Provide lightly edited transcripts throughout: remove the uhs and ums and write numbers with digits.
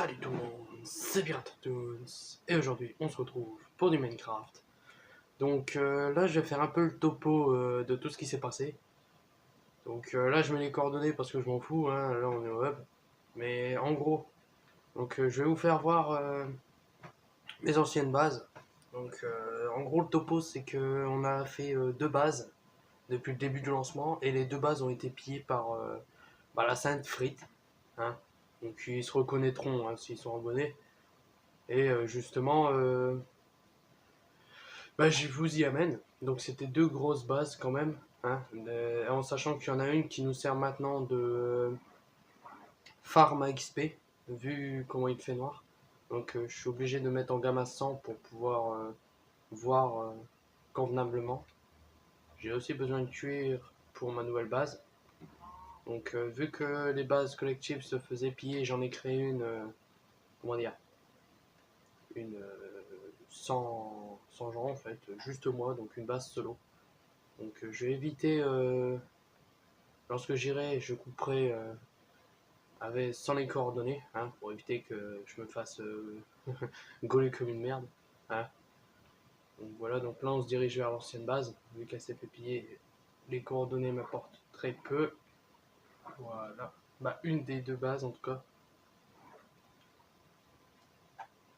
Salut tout le monde, c'est Piratoons et aujourd'hui on se retrouve pour du Minecraft. Donc là je vais faire un peu le topo de tout ce qui s'est passé. Donc là je mets les coordonnées parce que je m'en fous, hein, là on est au web. Mais en gros, donc je vais vous faire voir mes anciennes bases. Donc en gros le topo c'est que on a fait deux bases depuis le début du lancement et les deux bases ont été pillées par la Sainte Frite. Hein. Donc ils se reconnaîtront hein, s'ils sont abonnés. Et justement, je vous y amène. Donc c'était deux grosses bases quand même, hein, en sachant qu'il y en a une qui nous sert maintenant de farm à XP, vu comment il fait noir. Donc je suis obligé de mettre en gamma 100 pour pouvoir voir convenablement. J'ai aussi besoin de cuir pour ma nouvelle base. Donc vu que les bases collectives se faisaient piller, j'en ai créé une, comment dire, une sans gens en fait, juste moi, donc une base solo. Donc je vais éviter, lorsque j'irai, je couperai sans les coordonnées, hein, pour éviter que je me fasse gauler comme une merde. Hein. Donc voilà, donc là on se dirige vers l'ancienne base, vu qu'elle s'est fait piller, les coordonnées m'apportent très peu. Voilà, une des deux bases en tout cas.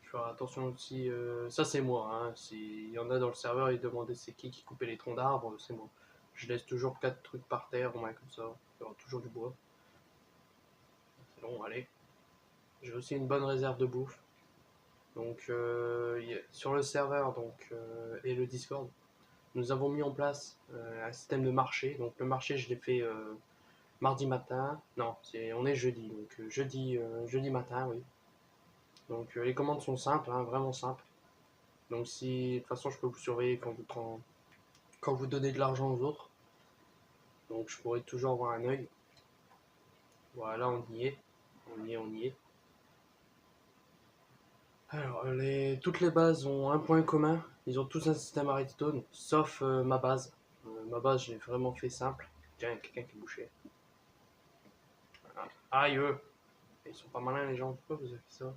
Je ferai attention aussi, ça c'est moi, hein. S'il y en a dans le serveur et demander c'est qui coupait les troncs d'arbres, c'est moi. Je laisse toujours 4 trucs par terre, au moins comme ça, il y aura toujours du bois. C'est bon, allez. J'ai aussi une bonne réserve de bouffe. Donc sur le serveur et le Discord, nous avons mis en place un système de marché. Donc le marché, je l'ai fait mardi matin. Non, on est jeudi. Donc jeudi matin, oui. Donc les commandes sont simples, hein, vraiment simples. Donc si de toute façon je peux vous surveiller quand vous donnez de l'argent aux autres. Donc je pourrais toujours avoir un œil. Voilà, on y est. On y est. Alors, toutes les bases ont un point commun. Ils ont tous un système à redstone, sauf ma base. Ma base, je l'ai vraiment fait simple. Tiens, il y a quelqu'un qui est bouché. Voilà. Aïe, eux. Ils sont pas malins, les gens. Pourquoi vous avez fait ça?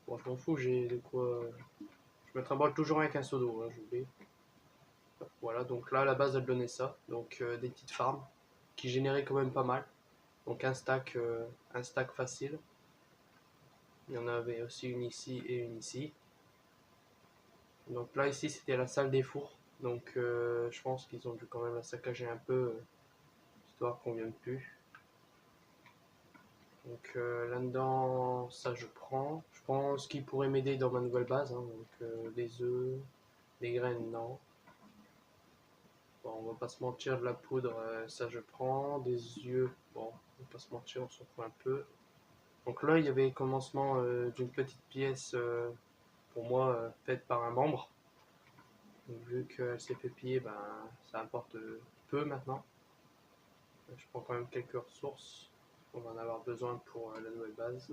Bon, je m'en fous, j'ai de quoi. Je me trimballe toujours avec un seau d'eau, hein, j'oublie. Voilà, donc là, la base, elle donnait ça. Donc, des petites farms qui généraient quand même pas mal. Donc, un stack facile. Il y en avait aussi une ici et une ici. Donc là, ici, c'était la salle des fours. Donc je pense qu'ils ont dû quand même la saccager un peu, histoire qu'on vienne plus. Donc là-dedans, ça je prends. Je prends ce qui pourrait m'aider dans ma nouvelle base. Hein. Donc des œufs, des graines, non. Bon, on va pas se mentir, de la poudre, ça je prends. Des yeux, bon, on va pas se mentir, on s'en fout un peu. Donc là, il y avait le commencement d'une petite pièce, pour moi, faite par un membre. Donc, vu qu'elle s'est fait piller, ça importe peu maintenant. Je prends quand même quelques ressources. On va en avoir besoin pour la nouvelle base.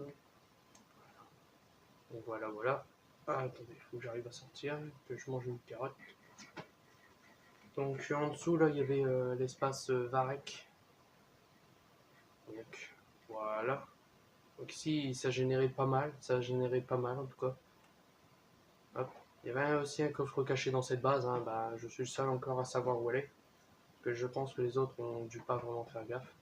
Donc voilà. Ah, attendez, il faut que j'arrive à sortir, que je mange une carotte. Donc en dessous, là, il y avait l'espace Varek. Donc voilà. Donc ici, ça générait pas mal. Ça a généré pas mal en tout cas. Hop. Il y avait aussi un coffre caché dans cette base. Hein. Je suis le seul encore à savoir où elle est. Que je pense que les autres ont dû pas vraiment faire gaffe.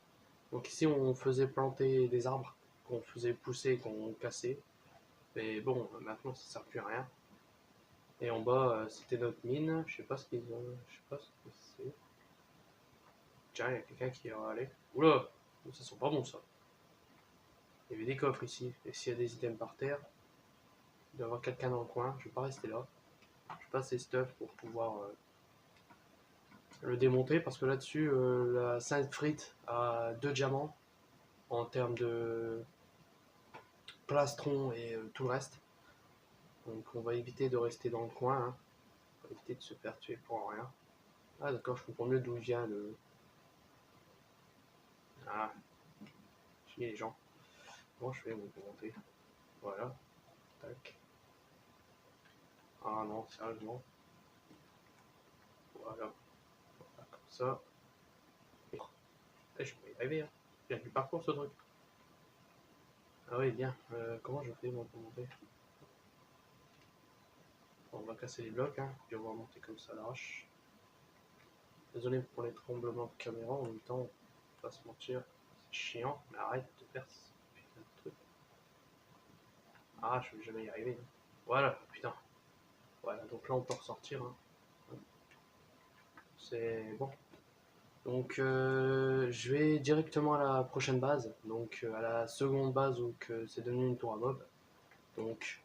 Donc ici, on faisait planter des arbres qu'on faisait pousser, qu'on cassait. Mais bon, maintenant, ça sert plus à rien. Et en bas, c'était notre mine. Je sais pas ce qu'ils ont. Je sais pas ce que c'est. Tiens, il y a quelqu'un qui est allé. Oula, ça sent pas bon ça. Il y avait des coffres ici. Et s'il y a des items par terre, il doit y avoir quelqu'un dans le coin. Je vais pas rester là. Je passe les stuff pour pouvoir le démonter. Parce que là-dessus, la Sainte Frite a 2 diamants en termes de plastron et tout le reste. Donc on va éviter de rester dans le coin. Hein. On va éviter de se faire tuer pour rien. Ah d'accord, je comprends mieux d'où vient le... Ah, chier les gens. Comment je fais pour monter? Voilà. Tac. Ah non, sérieusement. Voilà. Voilà comme ça. Et je vais y arriver. Hein. Il y a du parcours ce truc. Ah oui, bien. Comment je fais moi pour monter? Bon, on va casser les blocs, hein, puis on va monter comme ça à l'arrache. Désolé pour les tremblements de caméra en même temps, on va se mentir, c'est chiant, mais arrête de faire ce putain de truc. Ah, je vais jamais y arriver. Hein. Voilà, putain. Voilà, donc là on peut ressortir. Hein. C'est bon. Donc je vais directement à la prochaine base, donc à la seconde base où c'est devenu une tour à mob. Donc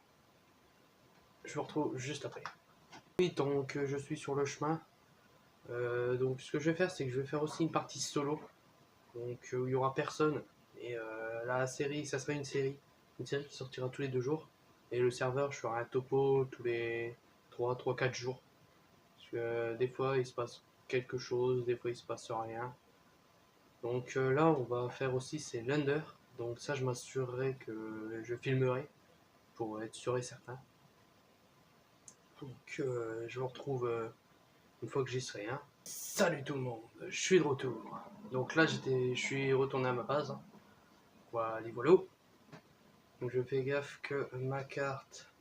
je vous retrouve juste après. Oui, donc je suis sur le chemin. Donc ce que je vais faire, c'est que je vais faire aussi une partie solo, donc où il y aura personne. Et la série, ça sera une série qui sortira tous les 2 jours. Et le serveur, je ferai un topo tous les 3-4 jours. Parce que des fois il se passe quelque chose, des fois il se passe rien. Donc là, on va faire aussi c'est l'Under. Donc ça, je m'assurerai que je filmerai pour être sûr et certain. Donc je vous retrouve une fois que j'y serai. Hein. Salut tout le monde, je suis de retour. Donc là, je suis retourné à ma base. Hein. Voilà, voilà. Donc je fais gaffe que ma carte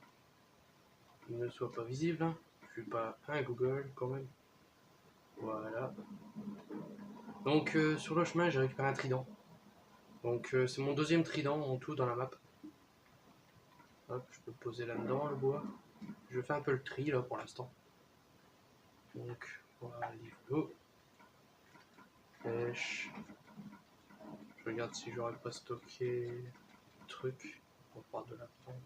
ne soit pas visible. Hein. Je suis pas un Google quand même. Voilà. Donc sur le chemin, j'ai récupéré un trident. Donc c'est mon deuxième trident en tout dans la map. Hop, je peux le poser là-dedans, le bois. Je fais un peu le tri là pour l'instant. Donc voilà, niveau. Pêche. Je regarde si j'aurais pas stocké le truc. On part de la prendre.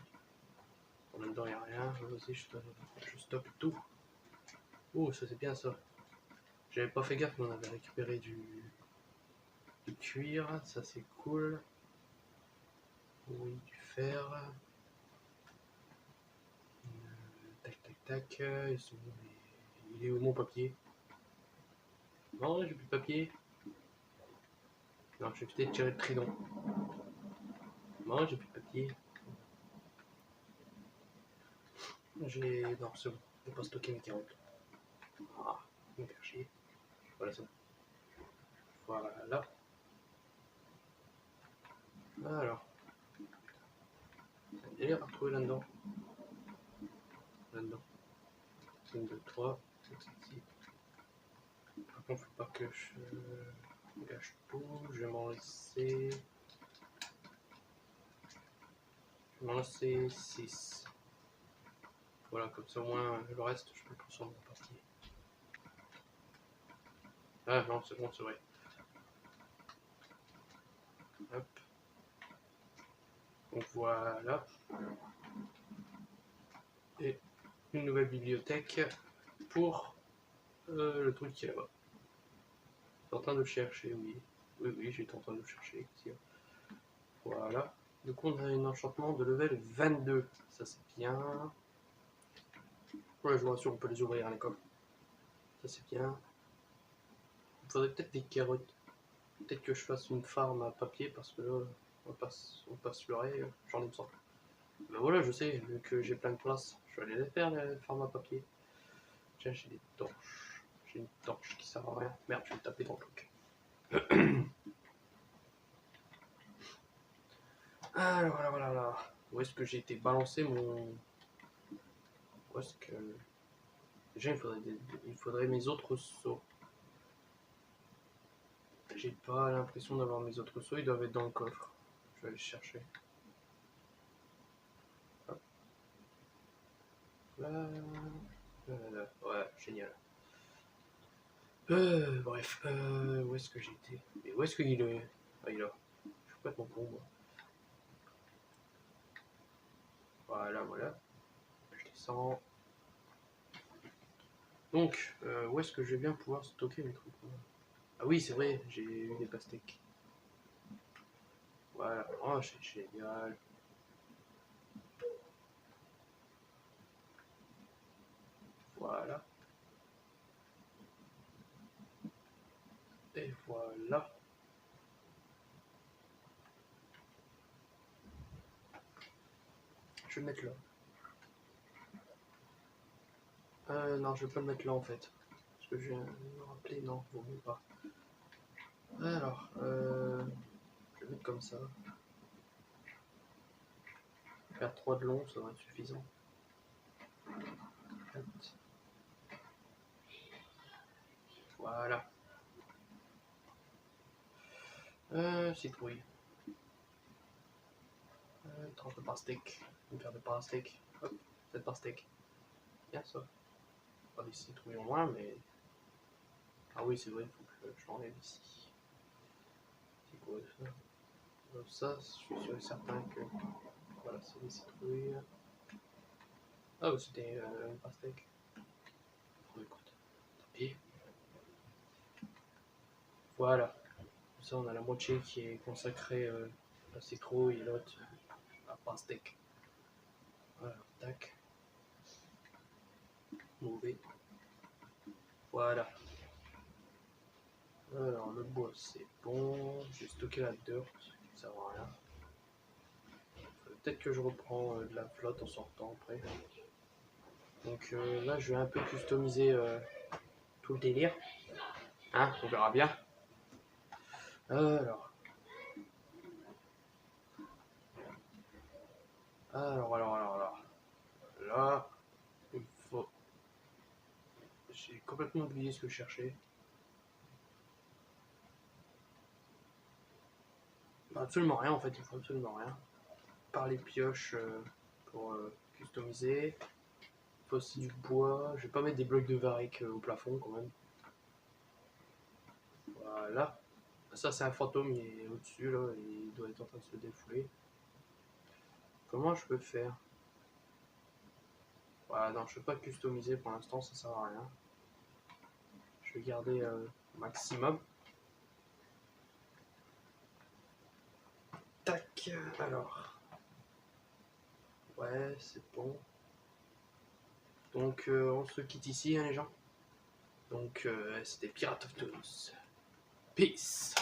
En même temps, il n'y a rien. Vas-y, je stocke tout. Oh, ça c'est bien ça. J'avais pas fait gaffe, mais on avait récupéré du cuir. Ça c'est cool. Oui, du fer. Tac, tac, tac. Il est où mon papier? Non, j'ai plus de papier. Non, je vais peut-être tirer le trident. Non, j'ai plus de papier. Non, c'est bon. Je vais pas stocker mes carottes. Ah, me faire chier. Voilà, c'est bon. Voilà. Alors, il est à retrouver là-dedans. Là-dedans. 1, 2, 3. Par contre, faut pas que je gâche tout. Je vais m'en laisser. Je vais m'en laisser 6. Voilà, comme ça au moins le reste, je peux le transformer en papier. Ah non, c'est bon, c'est vrai. Hop. Donc voilà. Et une nouvelle bibliothèque pour le truc qui est là-bas. Je suis en train de le chercher, oui. Oui, j'étais en train de le chercher. Voilà. Du coup, on a un enchantement de level 22. Ça, c'est bien. Ouais, je vous rassure, on peut les ouvrir à l'école. Ça, c'est bien. Il faudrait peut-être des carottes. Peut-être que je fasse une farm à papier parce que là, on passe se leurrer. J'en ai besoin. Ben voilà, je sais, vu que j'ai plein de place, je vais aller les faire, les farms à papier. Tiens, j'ai des torches. J'ai une torche qui sert à rien. Merde, je vais me taper dans le truc. Alors. Où est-ce que j'ai été balancé mon. Où est-ce que. Déjà, il faudrait mes autres sauts. J'ai pas l'impression d'avoir mes autres sauts, ils doivent être dans le coffre. Je vais aller chercher. Hop. Là. Ouais, génial. Bref, où est-ce que j'étais? Et où est-ce qu'il est? Ah, il est là. Je suis complètement con, moi. Voilà. Je descends. Donc, où est-ce que je vais bien pouvoir stocker mes trucs? Ah oui, c'est vrai, j'ai eu des pastèques. Voilà, oh, c'est génial. Voilà. Et voilà. Je vais le mettre là. Non, je vais pas le mettre là en fait. Parce que je viens de me rappeler, non, vaut mieux pas. Alors, je vais le mettre comme ça. Faire 3 de long, ça va être suffisant. 4. Voilà. Citrouille. Tranche de pastèque. Une paire de pastèques. Hop, 7 pastèques. Bien ça. Pas des citrouilles en moins, mais. Ah oui, c'est vrai, il faut que je l'enlève ici. C'est quoi ça? Donc ça, je suis sûr et certain que. Voilà, c'est des citrouilles. Ah, bah, c'était une pastèque. Oh, écoute, tant pis. Voilà. Ça, on a la moitié qui est consacrée à la citrouille et l'autre à la pastèque. Voilà, tac. Mauvais. Voilà. Alors, le bois, c'est bon. J'ai stocké la dirt, ça sert à rien. Peut-être que je reprends de la flotte en sortant après. Donc là, je vais un peu customiser tout le délire. Hein, on verra bien. Alors. Alors. Là, il faut. J'ai complètement oublié ce que je cherchais. Absolument rien en fait, il faut absolument rien. Par les pioches pour customiser. Il faut aussi du bois. Je vais pas mettre des blocs de varric au plafond quand même. Voilà. Ça c'est un fantôme, il est au-dessus là, il doit être en train de se défouler. Comment je peux faire? Voilà, non, je peux pas customiser pour l'instant, ça sert à rien. Je vais garder maximum. Tac, alors. Ouais, c'est bon. Donc on se quitte ici, hein, les gens. Donc c'était Pirate of Toulouse. Peace.